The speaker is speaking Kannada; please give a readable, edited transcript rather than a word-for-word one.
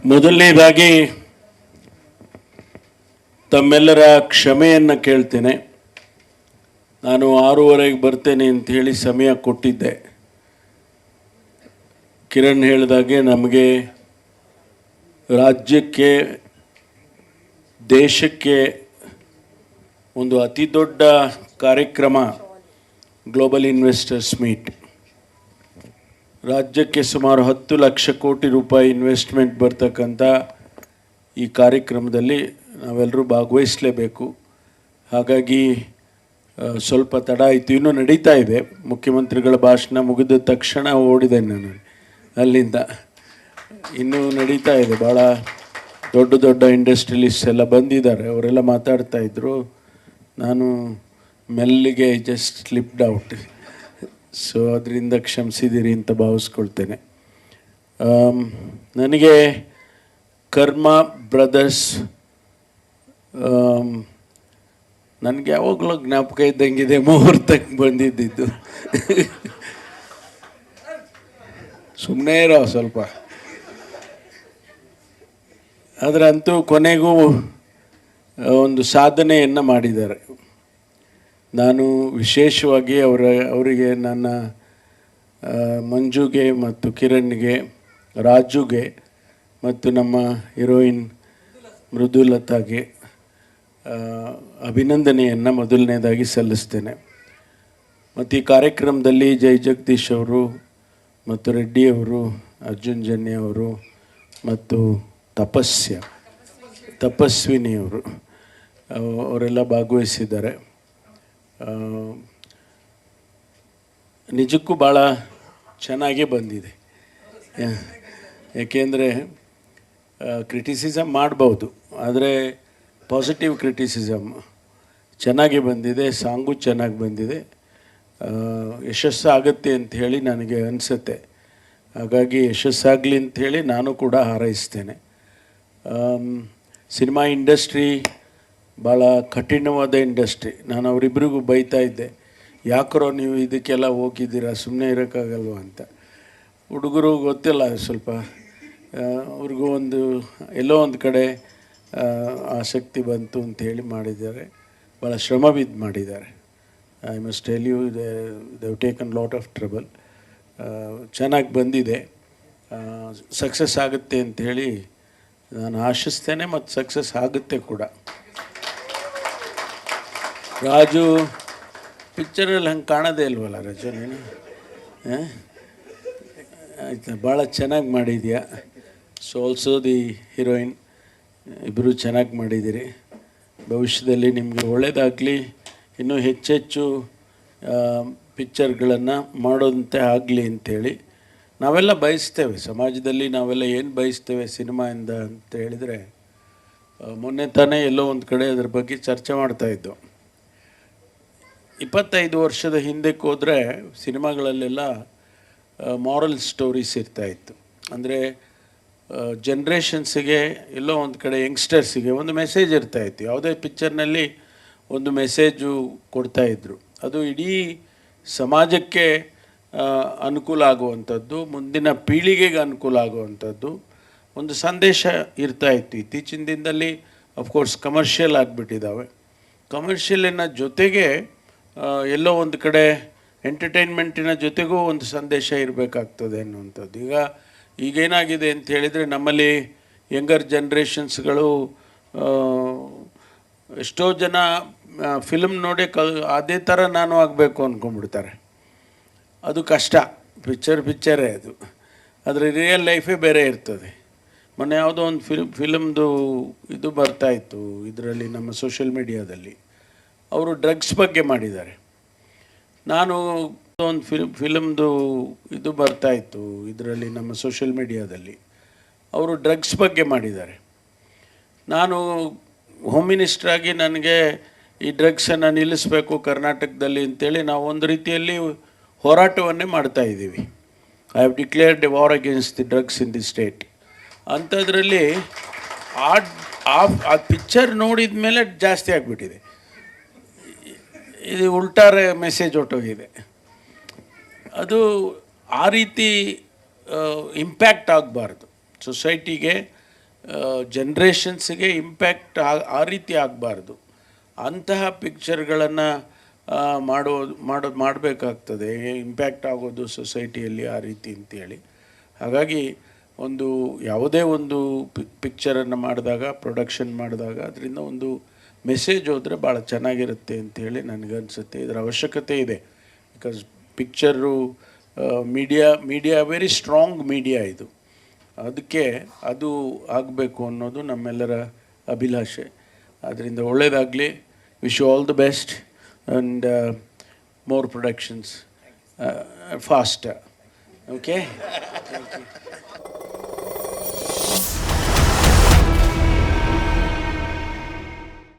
ಮೊದಲನೇದಾಗಿ ತಮ್ಮೆಲ್ಲರ ಕ್ಷಮೆಯನ್ನು ಕೇಳ್ತೇನೆ. ನಾನು 6:30ಗೆ ಬರ್ತೇನೆ ಅಂತ ಹೇಳಿ ಸಮಯ ಕೊಟ್ಟಿದ್ದೆ. ಕಿರಣ್ ಹೇಳಿದಾಗೆ ನಮಗೆ ರಾಜ್ಯಕ್ಕೆ ದೇಶಕ್ಕೆ ಒಂದು ಅತಿ ದೊಡ್ಡ ಕಾರ್ಯಕ್ರಮ ಗ್ಲೋಬಲ್ ಇನ್ವೆಸ್ಟರ್ಸ್ ಮೀಟ್. ರಾಜ್ಯಕ್ಕೆ ಸುಮಾರು 10 ಲಕ್ಷ ಕೋಟಿ ರೂಪಾಯಿ ಇನ್ವೆಸ್ಟ್ಮೆಂಟ್ ಬರ್ತಕ್ಕಂಥ ಈ ಕಾರ್ಯಕ್ರಮದಲ್ಲಿ ನಾವೆಲ್ಲರೂ ಭಾಗವಹಿಸಲೇಬೇಕು. ಹಾಗಾಗಿ ಸ್ವಲ್ಪ ತಡ ಆಯಿತು, ಇನ್ನೂ ನಡೀತಾ ಇದೆ. ಮುಖ್ಯಮಂತ್ರಿಗಳ ಭಾಷಣ ಮುಗಿದ ತಕ್ಷಣ ಓಡಿದೆ ನಾನು ಅಲ್ಲಿಂದ. ಇನ್ನೂ ನಡೀತಾ ಇದೆ. ಭಾಳ ದೊಡ್ಡ ದೊಡ್ಡ ಇಂಡಸ್ಟ್ರಿಯಲಿಸ್ಟ್ ಎಲ್ಲ ಬಂದಿದ್ದಾರೆ, ಅವರೆಲ್ಲ ಮಾತಾಡ್ತಾ ಇದ್ದರು. ನಾನು ಮೆಲ್ಲಿಗೆ ಜಸ್ಟ್ ಸ್ಲಿಪ್ಡ್ ಔಟ್. ಸೊ ಅದರಿಂದ ಕ್ಷಮಿಸಿದ್ದೀರಿ ಅಂತ ಭಾವಿಸ್ಕೊಳ್ತೇನೆ. ನನಗೆ ಕರ್ಮ ಬ್ರದರ್ಸ್ ನನಗೆ ಯಾವಾಗಲೂ ಜ್ಞಾಪಕ ಇದ್ದಂಗಿದೆ, ಮುಹೂರ್ತಕ್ಕೆ ಬಂದಿದ್ದು. ಸುಮ್ಮನೆ ಇರೋ ಸ್ವಲ್ಪ. ಆದರೆ ಅಂತೂ ಕೊನೆಗೂ ಒಂದು ಸಾಧನೆಯನ್ನು ಮಾಡಿದ್ದಾರೆ. ನಾನು ವಿಶೇಷವಾಗಿ ಅವರಿಗೆ ನನ್ನ ಮಂಜುಗೆ ಮತ್ತು ಕಿರಣ್ಗೆ, ರಾಜುಗೆ ಮತ್ತು ನಮ್ಮ ಹೀರೋಯಿನ್ ಮೃದುಲತಾಗೆ ಅಭಿನಂದನೆಯನ್ನು ಮೊದಲನೇದಾಗಿ ಸಲ್ಲಿಸ್ತೇನೆ. ಮತ್ತು ಈ ಕಾರ್ಯಕ್ರಮದಲ್ಲಿ ಜೈ ಜಗದೀಶ್ ಅವರು ಮತ್ತು ರೆಡ್ಡಿಯವರು, ಅರ್ಜುನ್ ಜನ್ಯ ಅವರು ಮತ್ತು ತಪಸ್ವಿನಿಯವರು ಅವರೆಲ್ಲ ಭಾಗವಹಿಸಿದ್ದಾರೆ. ನಿಜಕ್ಕೂ ಭಾಳ ಚೆನ್ನಾಗೇ ಬಂದಿದೆ. ಏಕೆಂದರೆ ಕ್ರಿಟಿಸಿಸಮ್ ಮಾಡ್ಬೋದು, ಆದರೆ ಪಾಸಿಟಿವ್ ಕ್ರಿಟಿಸಿಸಮ್ ಚೆನ್ನಾಗಿ ಬಂದಿದೆ. ಸಾಂಗು ಚೆನ್ನಾಗಿ ಬಂದಿದೆ. ಯಶಸ್ಸಾಗುತ್ತೆ ಅಂತ ಹೇಳಿ ನನಗೆ ಅನಿಸುತ್ತೆ. ಹಾಗಾಗಿ ಯಶಸ್ಸಾಗಲಿ ಅಂಥೇಳಿ ನಾನು ಕೂಡ ಹಾರೈಸ್ತೇನೆ. ಸಿನಿಮಾ ಇಂಡಸ್ಟ್ರಿ ಭಾಳ ಕಠಿಣವಾದ ಇಂಡಸ್ಟ್ರಿ. ನಾನು ಅವರಿಬ್ಬರಿಗೂ ಬೈತಾ ಇದ್ದೆ, ಯಾಕರೋ ನೀವು ಇದಕ್ಕೆಲ್ಲ ಹೋಗಿದ್ದೀರಾ, ಸುಮ್ಮನೆ ಇರೋಕ್ಕಾಗಲ್ವ ಅಂತ. ಹುಡುಗರು ಗೊತ್ತಿಲ್ಲ, ಸ್ವಲ್ಪ ಅವ್ರಿಗೂ ಎಲ್ಲೋ ಒಂದು ಕಡೆ ಆಸಕ್ತಿ ಬಂತು ಅಂತ ಹೇಳಿ ಮಾಡಿದ್ದಾರೆ. ಭಾಳ ಶ್ರಮ ಬಿದ್ದು ಮಾಡಿದ್ದಾರೆ. I must tell you, they taken lot of trouble. ಚೆನ್ನಾಗಿ ಬಂದಿದೆ. ಸಕ್ಸಸ್ ಆಗುತ್ತೆ ಅಂಥೇಳಿ ನಾನು ಆಶಿಸ್ತೇನೆ ಮತ್ತು ಸಕ್ಸಸ್ ಆಗುತ್ತೆ ಕೂಡ. ರಾಜು ಪಿಕ್ಚರಲ್ಲಿ ಹಂಗೆ ಕಾಣೋದೇ ಇಲ್ವಲ್ಲ ರಾಜು, ನೀನು ಆಯ್ತಾ? ಭಾಳ ಚೆನ್ನಾಗಿ ಮಾಡಿದ್ಯಾ. ಸೊ ಆಲ್ಸೋ ದಿ ಹೀರೋಯಿನ್, ಇಬ್ಬರು ಚೆನ್ನಾಗಿ ಮಾಡಿದ್ದೀರಿ. ಭವಿಷ್ಯದಲ್ಲಿ ನಿಮಗೆ ಒಳ್ಳೆಯದಾಗಲಿ, ಇನ್ನೂ ಹೆಚ್ಚೆಚ್ಚು ಪಿಕ್ಚರ್ಗಳನ್ನು ಮಾಡೋದಂತೆ ಆಗಲಿ ಅಂಥೇಳಿ ನಾವೆಲ್ಲ ಬಯಸ್ತೇವೆ. ಸಮಾಜದಲ್ಲಿ ನಾವೆಲ್ಲ ಏನು ಬಯಸ್ತೇವೆ ಸಿನಿಮಾಯಿಂದ ಅಂತ ಹೇಳಿದರೆ, ಮೊನ್ನೆ ತಾನೇ ಎಲ್ಲೋ ಒಂದು ಕಡೆ ಅದ್ರ ಬಗ್ಗೆ ಚರ್ಚೆ ಮಾಡ್ತಾಯಿದ್ದು. 25 ವರ್ಷದ ಹಿಂದಕ್ಕೆ ಹೋದರೆ ಸಿನಿಮಾಗಳಲ್ಲೆಲ್ಲ ಮಾರಲ್ ಸ್ಟೋರೀಸ್ ಇರ್ತಾಯಿತ್ತು. ಅಂದರೆ ಜನ್ರೇಷನ್ಸಿಗೆ, ಎಲ್ಲೋ ಒಂದು ಕಡೆ ಯಂಗ್ಸ್ಟರ್ಸಿಗೆ ಒಂದು ಮೆಸೇಜ್ ಇರ್ತಾಯಿತ್ತು. ಯಾವುದೇ ಪಿಕ್ಚರ್ನಲ್ಲಿ ಒಂದು ಮೆಸೇಜು ಕೊಡ್ತಾಯಿದ್ರು. ಅದು ಇಡೀ ಸಮಾಜಕ್ಕೆ ಅನುಕೂಲ ಆಗುವಂಥದ್ದು, ಮುಂದಿನ ಪೀಳಿಗೆಗೆ ಅನುಕೂಲ ಆಗುವಂಥದ್ದು ಒಂದು ಸಂದೇಶ ಇರ್ತಾಯಿತ್ತು. ಇತ್ತೀಚಿನ ದಿನದಲ್ಲಿ ಅಫ್ಕೋರ್ಸ್ ಕಮರ್ಷಿಯಲ್ ಆಗಿಬಿಟ್ಟಿದ್ದಾವೆ. ಕಮರ್ಷಿಯಲಿನ ಜೊತೆಗೆ ಎಲ್ಲೋ ಒಂದು ಕಡೆ ಎಂಟರ್ಟೈನ್ಮೆಂಟಿನ ಜೊತೆಗೂ ಒಂದು ಸಂದೇಶ ಇರಬೇಕಾಗ್ತದೆ ಅನ್ನುವಂಥದ್ದು. ಈಗೇನಾಗಿದೆ ಅಂತ ಹೇಳಿದರೆ, ನಮ್ಮಲ್ಲಿ ಯಂಗರ್ ಜನ್ರೇಷನ್ಸ್ಗಳು ಎಷ್ಟೋ ಜನ ಫಿಲ್ಮ್ ನೋಡಿ ಅದೇ ಥರ ನಾನು ಆಗಬೇಕು ಅಂದ್ಕೊಂಡ್ಬಿಡ್ತಾರೆ. ಅದು ಕಷ್ಟ. ಪಿಕ್ಚರೇ ಅದು, ಆದರೆ ರಿಯಲ್ ಲೈಫೇ ಬೇರೆ ಇರ್ತದೆ. ಮೊನ್ನೆ ಯಾವುದೋ ಒಂದು ಫಿಲಮ್ದು ಇದು ಬರ್ತಾಯಿತ್ತು ಇದರಲ್ಲಿ, ನಮ್ಮ ಸೋಷಿಯಲ್ ಮೀಡಿಯಾದಲ್ಲಿ. ಅವರು ಡ್ರಗ್ಸ್ ಬಗ್ಗೆ ಮಾಡಿದ್ದಾರೆ. ನಾನು ಒಂದು ಫಿಲಮ್ದು ಇದು ಬರ್ತಾಯಿತ್ತು ಇದರಲ್ಲಿ, ನಮ್ಮ ಸೋಷಿಯಲ್ ಮೀಡಿಯಾದಲ್ಲಿ. ಅವರು ಡ್ರಗ್ಸ್ ಬಗ್ಗೆ ಮಾಡಿದ್ದಾರೆ. ನಾನು ಹೋಮ್ ಮಿನಿಸ್ಟ್ರಾಗಿ ನನಗೆ ಈ ಡ್ರಗ್ಸನ್ನು ನಿಲ್ಲಿಸಬೇಕು ಕರ್ನಾಟಕದಲ್ಲಿ ಅಂತೇಳಿ ನಾವು ಒಂದು ರೀತಿಯಲ್ಲಿ ಹೋರಾಟವನ್ನೇ ಮಾಡ್ತಾಯಿದ್ದೀವಿ. I have declared A war against the drugs in the state. ಅಂಥದ್ರಲ್ಲಿ ಆ ಪಿಕ್ಚರ್ ನೋಡಿದ ಮೇಲೆ ಜಾಸ್ತಿ ಆಗಿಬಿಟ್ಟಿದೆ. ಇದು ಉಲ್ಟಾರೆ ಮೆಸೇಜ್ ಹೊಟ್ಟೋಗಿದೆ. ಅದು ಆ ರೀತಿ ಇಂಪ್ಯಾಕ್ಟ್ ಆಗಬಾರ್ದು ಸೊಸೈಟಿಗೆ. ಜನ್ರೇಷನ್ಸಿಗೆ ಇಂಪ್ಯಾಕ್ಟ್ ಆ ರೀತಿ ಆಗಬಾರ್ದು. ಅಂತಹ ಪಿಕ್ಚರ್ಗಳನ್ನು ಮಾಡಬೇಕಾಗ್ತದೆ, ಇಂಪ್ಯಾಕ್ಟ್ ಆಗೋದು ಸೊಸೈಟಿಯಲ್ಲಿ ಆ ರೀತಿ ಅಂತೇಳಿ. ಹಾಗಾಗಿ ಯಾವುದೇ ಒಂದು ಪಿಕ್ಚರನ್ನು ಮಾಡಿದಾಗ, ಪ್ರೊಡಕ್ಷನ್ ಮಾಡಿದಾಗ ಅದರಿಂದ ಒಂದು ಮೆಸೇಜ್ ಹೋದರೆ ಭಾಳ ಚೆನ್ನಾಗಿರುತ್ತೆ ಅಂಥೇಳಿ ನನಗನ್ಸುತ್ತೆ. ಇದರ ಅವಶ್ಯಕತೆ ಇದೆ. Because picture media very strong media ಇದು. ಅದಕ್ಕೆ ಅದು ಆಗಬೇಕು ಅನ್ನೋದು ನಮ್ಮೆಲ್ಲರ ಅಭಿಲಾಷೆ. ಅದರಿಂದ ಒಳ್ಳೆಯದಾಗಲಿ. Wish you all the best and more productions fast. Okay, thank you.